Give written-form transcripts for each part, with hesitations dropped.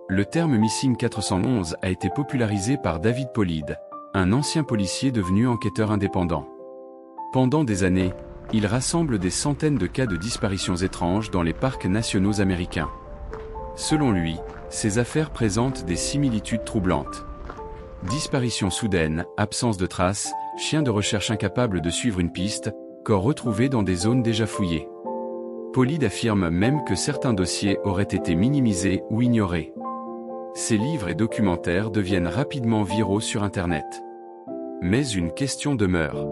Le terme Missing 411 a été popularisé par David Polid, un ancien policier devenu enquêteur indépendant. Pendant des années, il rassemble des centaines de cas de disparitions étranges dans les parcs nationaux américains. Selon lui, ces affaires présentent des similitudes troublantes. Disparitions soudaines, absence de traces, chiens de recherche incapables de suivre une piste, corps retrouvés dans des zones déjà fouillées. Polid affirme même que certains dossiers auraient été minimisés ou ignorés. Ces livres et documentaires deviennent rapidement viraux sur Internet. Mais une question demeure.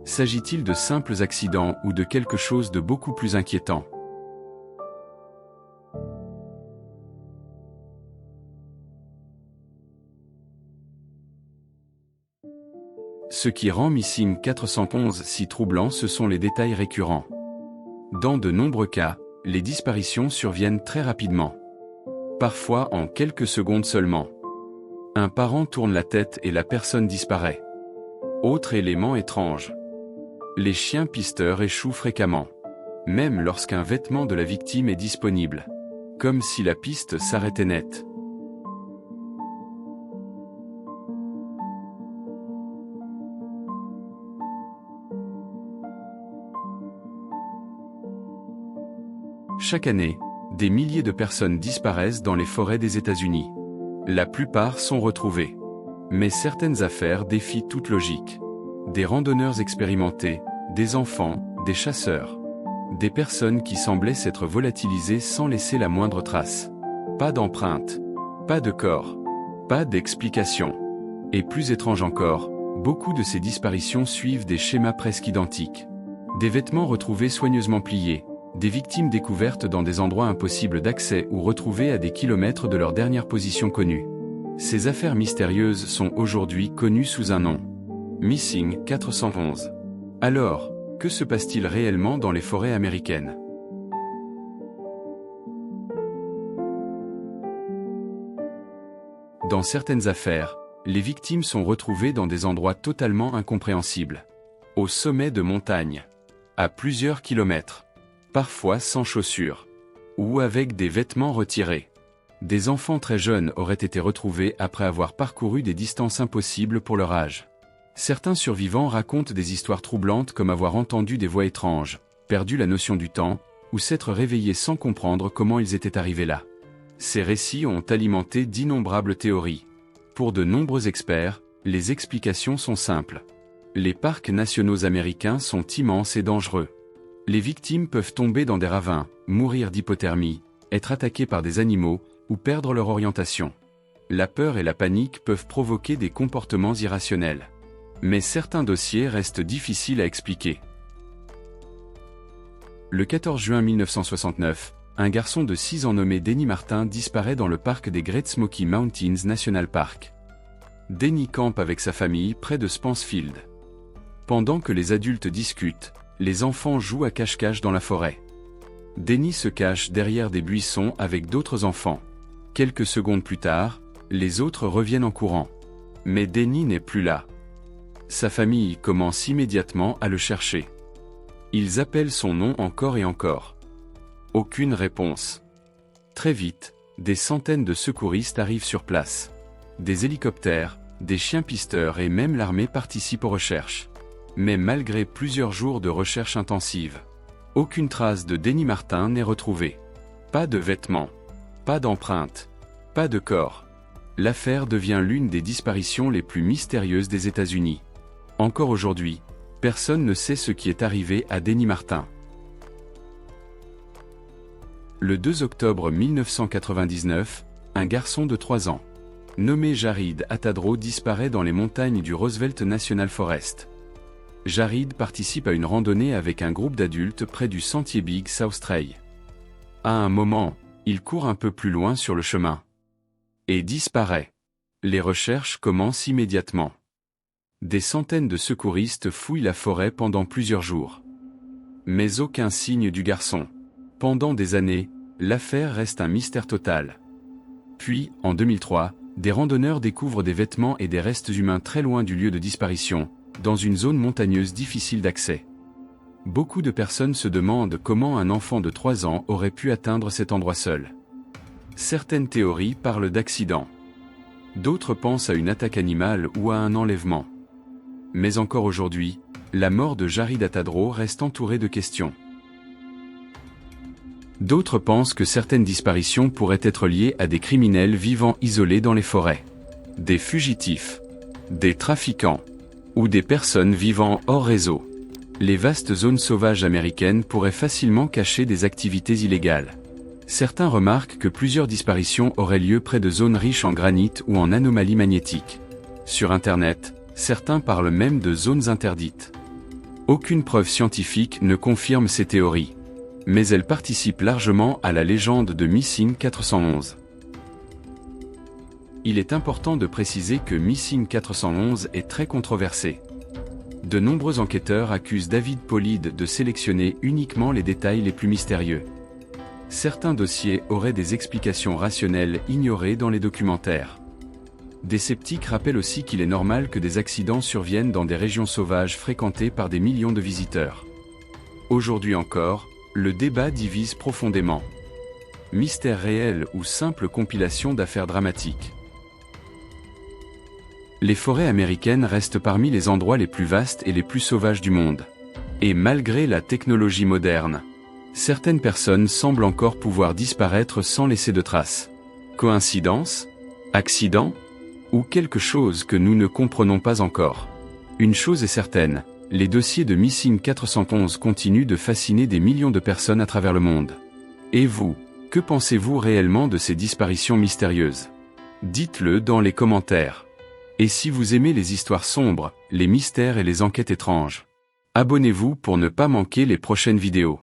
S'agit-il de simples accidents ou de quelque chose de beaucoup plus inquiétant ? Ce qui rend Missing 411 si troublant, ce sont les détails récurrents. Dans de nombreux cas, les disparitions surviennent très rapidement. Parfois en quelques secondes seulement. Un parent tourne la tête et la personne disparaît. Autre élément étrange. Les chiens pisteurs échouent fréquemment. Même lorsqu'un vêtement de la victime est disponible. Comme si la piste s'arrêtait net. Chaque année, des milliers de personnes disparaissent dans les forêts des États-Unis. La plupart sont retrouvées. Mais certaines affaires défient toute logique. Des randonneurs expérimentés, des enfants, des chasseurs. Des personnes qui semblaient s'être volatilisées sans laisser la moindre trace. Pas d'empreinte. Pas de corps. Pas d'explication. Et plus étrange encore, beaucoup de ces disparitions suivent des schémas presque identiques. Des vêtements retrouvés soigneusement pliés. Des victimes découvertes dans des endroits impossibles d'accès ou retrouvées à des kilomètres de leur dernière position connue. Ces affaires mystérieuses sont aujourd'hui connues sous un nom. Missing 411. Alors, que se passe-t-il réellement dans les forêts américaines ? Dans certaines affaires, les victimes sont retrouvées dans des endroits totalement incompréhensibles. Au sommet de montagnes. À plusieurs kilomètres. Parfois sans chaussures. Ou avec des vêtements retirés. Des enfants très jeunes auraient été retrouvés après avoir parcouru des distances impossibles pour leur âge. Certains survivants racontent des histoires troublantes comme avoir entendu des voix étranges, perdu la notion du temps, ou s'être réveillés sans comprendre comment ils étaient arrivés là. Ces récits ont alimenté d'innombrables théories. Pour de nombreux experts, les explications sont simples. Les parcs nationaux américains sont immenses et dangereux. Les victimes peuvent tomber dans des ravins, mourir d'hypothermie, être attaquées par des animaux, ou perdre leur orientation. La peur et la panique peuvent provoquer des comportements irrationnels. Mais certains dossiers restent difficiles à expliquer. Le 14 juin 1969, un garçon de 6 ans nommé Denny Martin disparaît dans le parc des Great Smoky Mountains National Park. Denny campe avec sa famille près de Spansfield. Pendant que les adultes discutent, les enfants jouent à cache-cache dans la forêt. Denny se cache derrière des buissons avec d'autres enfants. Quelques secondes plus tard, les autres reviennent en courant. Mais Denny n'est plus là. Sa famille commence immédiatement à le chercher. Ils appellent son nom encore et encore. Aucune réponse. Très vite, des centaines de secouristes arrivent sur place. Des hélicoptères, des chiens pisteurs et même l'armée participent aux recherches. Mais malgré plusieurs jours de recherche intensive, aucune trace de Denny Martin n'est retrouvée. Pas de vêtements, pas d'empreintes, pas de corps. L'affaire devient l'une des disparitions les plus mystérieuses des États-Unis. Encore aujourd'hui, personne ne sait ce qui est arrivé à Denny Martin. Le 2 octobre 1999, un garçon de 3 ans, nommé Jared Atadro disparaît dans les montagnes du Roosevelt National Forest. Jared participe à une randonnée avec un groupe d'adultes près du sentier Big South Trail. À un moment, il court un peu plus loin sur le chemin. Et disparaît. Les recherches commencent immédiatement. Des centaines de secouristes fouillent la forêt pendant plusieurs jours. Mais aucun signe du garçon. Pendant des années, l'affaire reste un mystère total. Puis, en 2003, des randonneurs découvrent des vêtements et des restes humains très loin du lieu de disparition, dans une zone montagneuse difficile d'accès. Beaucoup de personnes se demandent comment un enfant de 3 ans aurait pu atteindre cet endroit seul. Certaines théories parlent d'accidents. D'autres pensent à une attaque animale ou à un enlèvement. Mais encore aujourd'hui, la mort de Jared Atadro reste entourée de questions. D'autres pensent que certaines disparitions pourraient être liées à des criminels vivant isolés dans les forêts. Des fugitifs, des trafiquants, ou des personnes vivant hors réseau. Les vastes zones sauvages américaines pourraient facilement cacher des activités illégales. Certains remarquent que plusieurs disparitions auraient lieu près de zones riches en granit ou en anomalies magnétiques. Sur Internet, certains parlent même de zones interdites. Aucune preuve scientifique ne confirme ces théories. Mais elles participent largement à la légende de Missing 411. Il est important de préciser que Missing 411 est très controversé. De nombreux enquêteurs accusent David Polid de sélectionner uniquement les détails les plus mystérieux. Certains dossiers auraient des explications rationnelles ignorées dans les documentaires. Des sceptiques rappellent aussi qu'il est normal que des accidents surviennent dans des régions sauvages fréquentées par des millions de visiteurs. Aujourd'hui encore, le débat divise profondément. Mystère réel ou simple compilation d'affaires dramatiques. Les forêts américaines restent parmi les endroits les plus vastes et les plus sauvages du monde. Et malgré la technologie moderne, certaines personnes semblent encore pouvoir disparaître sans laisser de traces. Coïncidence? Accident? Ou quelque chose que nous ne comprenons pas encore? Une chose est certaine, les dossiers de Missing 411 continuent de fasciner des millions de personnes à travers le monde. Et vous, que pensez-vous réellement de ces disparitions mystérieuses? Dites-le dans les commentaires. Et si vous aimez les histoires sombres, les mystères et les enquêtes étranges, abonnez-vous pour ne pas manquer les prochaines vidéos.